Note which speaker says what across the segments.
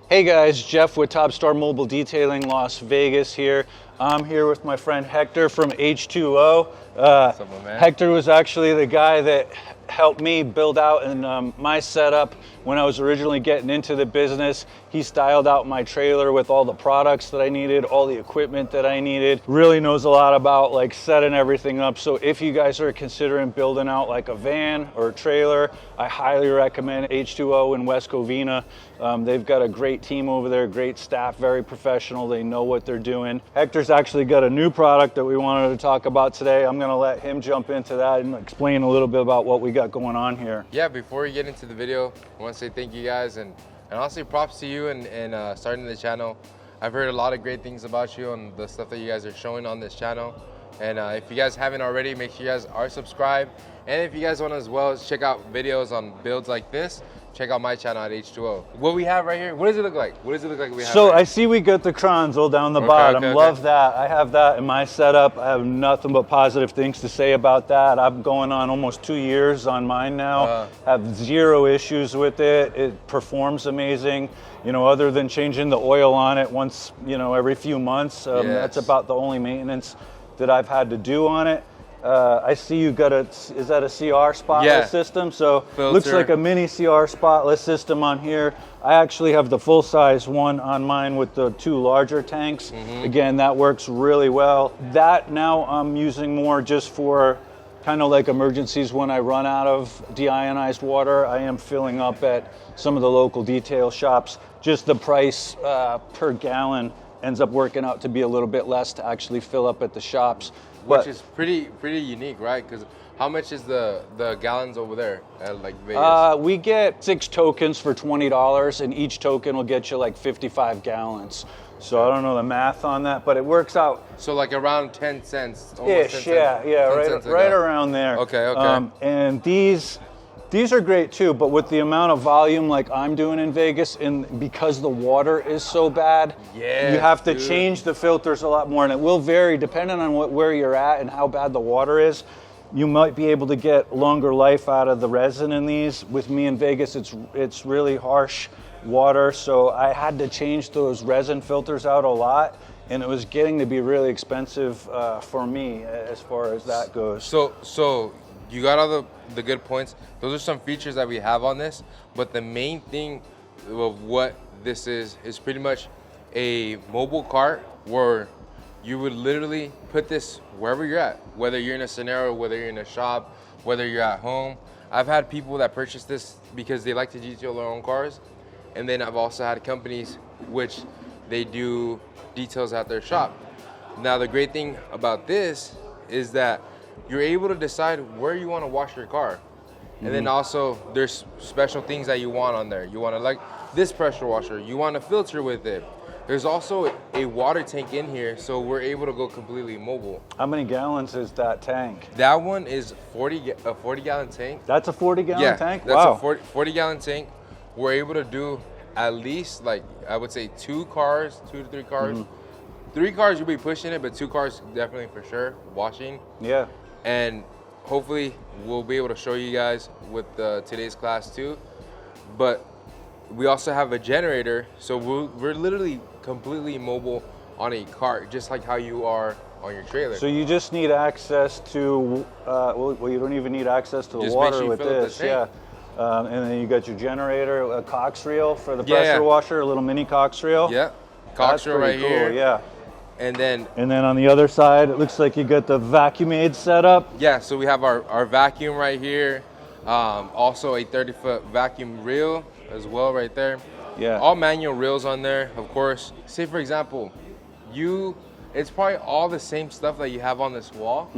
Speaker 1: Hey guys, Jeff with Top Star Mobile Detailing Las Vegas here. I'm here with my friend Hector from H20.
Speaker 2: What's up, my man?
Speaker 1: Hector was actually the guy that helped me build out my setup when I was originally getting into the business. He styled out my trailer with all the products that I needed, all the equipment that I needed. Really knows a lot about like setting everything up. So if you guys are considering building out like a van or a trailer, I highly recommend H20 in West Covina. They've got a great team over there, great staff, very professional. They know what they're doing. Hector's actually got a new product that we wanted to talk about today. I'm gonna let him jump into that and explain a little bit about what we got going on here.
Speaker 2: Yeah, before we get into the video, I want to say thank you guys and honestly props to you and starting the channel. I've heard a lot of great things about you and the stuff that you guys are showing on this channel. And if you guys haven't already, make sure you guys are subscribed. And if you guys want to as well check out videos on builds like this, check out my channel at H20. What we have right here, what does it look like? What does it look like we have
Speaker 1: So
Speaker 2: right
Speaker 1: I see we got the Kronzel down the bottom. Love that. I have that in my setup. I have nothing but positive things to say about that. I'm going on almost 2 years on mine now. Have zero issues with it. It performs amazing. You know, other than changing the oil on it once, you know, every few months. That's about the only maintenance that I've had to do on it. I see you got is that a CR spotless system? So filter. Looks like a mini CR spotless system on here. I actually have the full size one on mine with the 2 larger tanks. Again, that works really well. That now I'm using more just for kind of like emergencies when I run out of deionized water. I am filling up at some of the local detail shops. Just the price per gallon ends up working out to be a little bit less to actually fill up at the shops.
Speaker 2: Which is pretty unique, right? Because how much is the gallons over there at like Vegas?
Speaker 1: We get 6 tokens for $20, and each token will get you like 55 gallons. So I don't know the math on that, but it works out.
Speaker 2: So like around 10 cents.
Speaker 1: Ish, yeah, right around there.
Speaker 2: Okay.
Speaker 1: And these are great too, but with the amount of volume like I'm doing in Vegas, and because the water is so bad, you have to change the filters a lot more, and it will vary depending on where you're at and how bad the water is. You might be able to get longer life out of the resin in these. With me in Vegas, it's really harsh water, so I had to change those resin filters out a lot, and it was getting to be really expensive for me as far as that goes.
Speaker 2: So you got all the good points. Those are some features that we have on this, but the main thing of what this is pretty much a mobile cart where you would literally put this wherever you're at, whether you're in a scenario, whether you're in a shop, whether you're at home. I've had people that purchase this because they like to detail their own cars, and then I've also had companies which they do details at their shop. Now the great thing about this is that you're able to decide where you want to wash your car. And then also there's special things that you want on there. You want to like this pressure washer, you want to filter with it. There's also a water tank in here, so we're able to go completely mobile.
Speaker 1: How many gallons is that tank?
Speaker 2: That one is a 40 gallon tank.
Speaker 1: That's a 40 gallon tank?
Speaker 2: That's
Speaker 1: wow.
Speaker 2: a 40 gallon tank. We're able to do at least, like, I would say 2 cars, 2 to 3 cars. 3 cars you'll be pushing it, but 2 cars definitely for sure, washing.
Speaker 1: Yeah.
Speaker 2: And hopefully we'll be able to show you guys with today's class too. But we also have a generator, so we're literally completely mobile on a cart, just like how you are on your trailer.
Speaker 1: So you just need access to, well, you don't even need access to the
Speaker 2: Just
Speaker 1: water
Speaker 2: make sure you
Speaker 1: with
Speaker 2: fill up
Speaker 1: this.
Speaker 2: the tank.
Speaker 1: And then you got your generator, a cox reel for the pressure washer, a little mini cox reel.
Speaker 2: Yeah, cox reel right
Speaker 1: cool,
Speaker 2: here.
Speaker 1: Yeah.
Speaker 2: And then
Speaker 1: on the other side, it looks like you got the vacuum aid set up.
Speaker 2: Yeah, so we have our vacuum right here. Also a 30-foot vacuum reel as well right there.
Speaker 1: Yeah.
Speaker 2: All manual reels on there, of course. Say for example, it's probably all the same stuff that you have on this wall,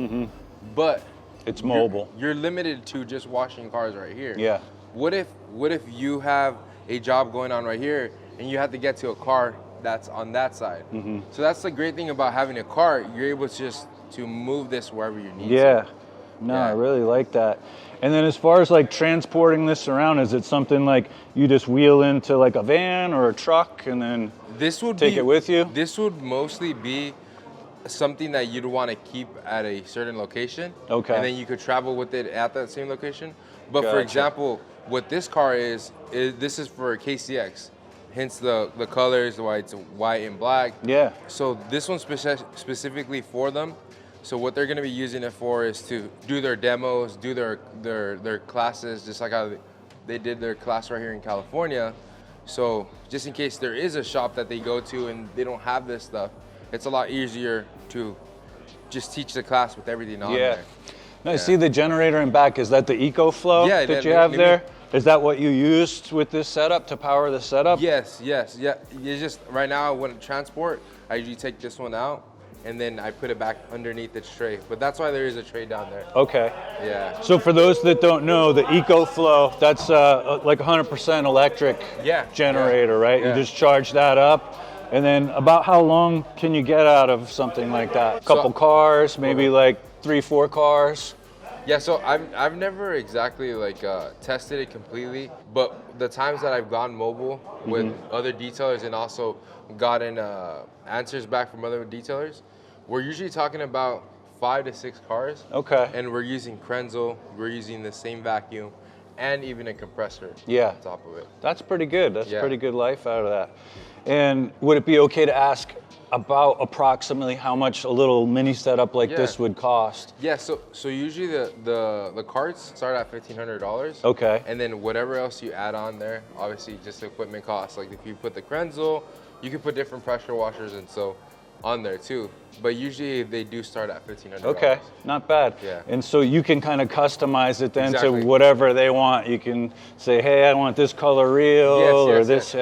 Speaker 2: but
Speaker 1: it's mobile.
Speaker 2: You're limited to just washing cars right here.
Speaker 1: Yeah.
Speaker 2: What if you have a job going on right here and you have to get to a car that's on that side? So that's the great thing about having a cart. You're able to move this wherever you need to.
Speaker 1: I really like that. And then as far as like transporting this around, is it something like you just wheel into like a van or a truck and then take it with you?
Speaker 2: This would mostly be something that you'd want to keep at a certain location.
Speaker 1: Okay.
Speaker 2: And then you could travel with it at that same location. But for example, what this car is this is for KCX. hence the colors, why it's white and black.
Speaker 1: Yeah.
Speaker 2: So this one's specifically for them. So what they're gonna be using it for is to do their demos, do their classes, just like how they did their class right here in California. So just in case there is a shop that they go to and they don't have this stuff, it's a lot easier to just teach the class with everything on there.
Speaker 1: Now, I see the generator in back. Is that the EcoFlow that you have there? Is that what you used with this setup to power the setup?
Speaker 2: Yes, yeah. It's just right now when I transport, I usually take this one out and then I put it back underneath its tray. But that's why there is a tray down there.
Speaker 1: Okay.
Speaker 2: Yeah.
Speaker 1: So for those that don't know, the EcoFlow, that's like 100% electric generator, right?
Speaker 2: Yeah.
Speaker 1: You just charge that up. And then about how long can you get out of something like that? A couple cars, maybe like 3-4 cars?
Speaker 2: Yeah, so I've never exactly like tested it completely, but the times that I've gone mobile with other detailers and also gotten answers back from other detailers, we're usually talking about 5 to 6 cars.
Speaker 1: Okay.
Speaker 2: And we're using Krenzel, we're using the same vacuum, and even a compressor on top of it.
Speaker 1: That's pretty good. That's pretty good life out of that. And would it be okay to ask about approximately how much a little mini setup like this would cost?
Speaker 2: Yeah, so usually the carts start at $1,500.
Speaker 1: Okay.
Speaker 2: And then whatever else you add on there, obviously just equipment costs. Like if you put the Krenzel, you can put different pressure washers and so on there too. But usually they do start at $1,500.
Speaker 1: Okay, not bad.
Speaker 2: Yeah.
Speaker 1: And so you can kind of customize it then to whatever they want. You can say, hey, I want this color reel or this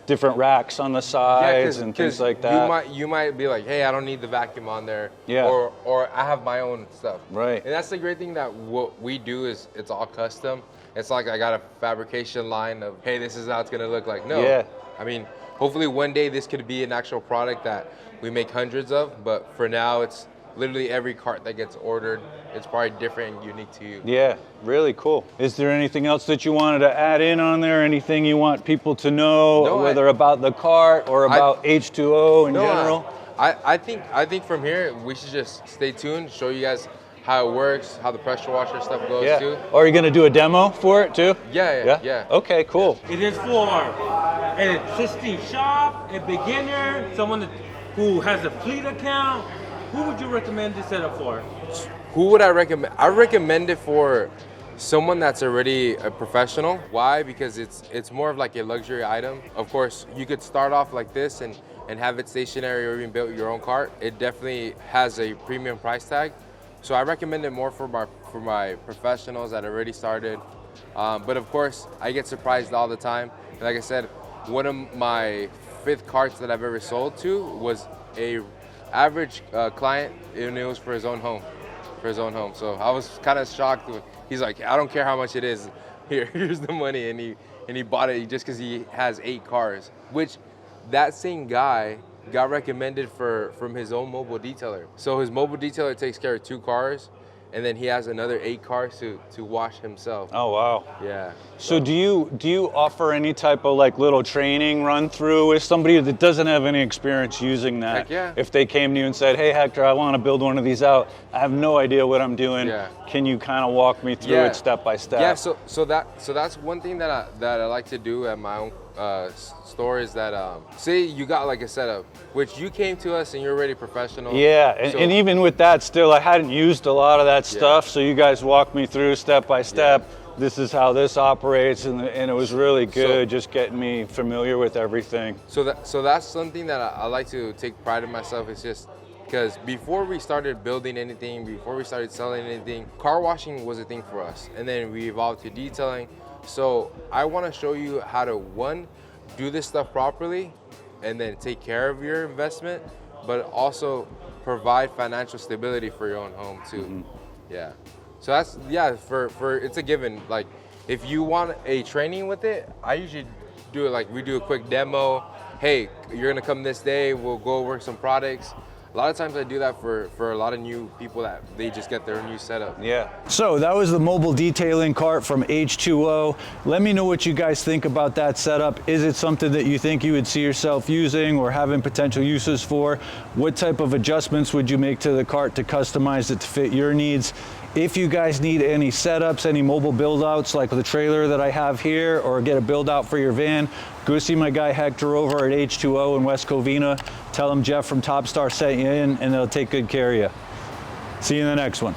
Speaker 1: different racks on the sides and things like that.
Speaker 2: You might be like, hey, I don't need the vacuum on there.
Speaker 1: Yeah.
Speaker 2: Or I have my own stuff.
Speaker 1: Right.
Speaker 2: And that's the great thing that what we do is it's all custom. It's like I got a fabrication line of, hey, this is how it's gonna look like. No.
Speaker 1: Yeah.
Speaker 2: I mean, hopefully one day this could be an actual product that we make hundreds of, but for now it's literally every cart that gets ordered, it's probably different and unique to you.
Speaker 1: Yeah, really cool. Is there anything else that you wanted to add in on there? Anything you want people to know, whether about the cart or about H20 in general?
Speaker 2: I think from here we should just stay tuned, show you guys how it works, how the pressure washer stuff goes too.
Speaker 1: Are you gonna do a demo for it too?
Speaker 2: Yeah.
Speaker 1: Okay, cool.
Speaker 3: It is for an existing shop, a beginner, someone who has a fleet account. Who would you recommend this setup for?
Speaker 2: Who would I recommend? I recommend it for someone that's already a professional. Why? Because it's more of like a luxury item. Of course, you could start off like this and have it stationary or even build your own cart. It definitely has a premium price tag. So I recommend it more for my professionals that already started. But of course, I get surprised all the time. And like I said, one of my 5th carts that I've ever sold to was a average client, and it was for his own home. So I was kind of shocked. He's like, I don't care how much it is. Here's the money, and he bought it just because he has 8 cars. Which that same guy got recommended from his own mobile detailer. So his mobile detailer takes care of 2 cars, and then he has another 8 cars to wash himself.
Speaker 1: Oh wow.
Speaker 2: Yeah.
Speaker 1: So do you offer any type of like little training run through with somebody that doesn't have any experience using that?
Speaker 2: Heck yeah.
Speaker 1: If they came to you and said, hey Hector, I want to build one of these out, I have no idea what I'm doing.
Speaker 2: Yeah.
Speaker 1: Can you kind of walk me through it step by step?
Speaker 2: Yeah. So that's one thing that I like to do at my own store is that say you got like a setup, which you came to us and you're already professional.
Speaker 1: Yeah, and even with that still, I hadn't used a lot of that stuff, so you guys walked me through step by step. This is how this operates, and it was really good, just getting me familiar with everything.
Speaker 2: So that's something that I like to take pride in myself. It's just because before we started building anything, before we started selling anything, car washing was a thing for us, and then we evolved to detailing. So I want to show you how to, one, do this stuff properly and then take care of your investment, but also provide financial stability for your own home too. Yeah. So that's, for it's a given. Like if you want a training with it, I usually do it like we do a quick demo. Hey, you're gonna come this day, we'll go over some products. A lot of times I do that for a lot of new people that they just get their new setup.
Speaker 1: Yeah. So that was the mobile detailing cart from H20. Let me know what you guys think about that setup. Is it something that you think you would see yourself using or having potential uses for? What type of adjustments would you make to the cart to customize it to fit your needs? If you guys need any setups, any mobile build outs like the trailer that I have here, or get a build out for your van, go see my guy Hector over at H20 in West Covina. Tell him Jeff from Top Star sent you in, and they'll take good care of you. See you in the next one.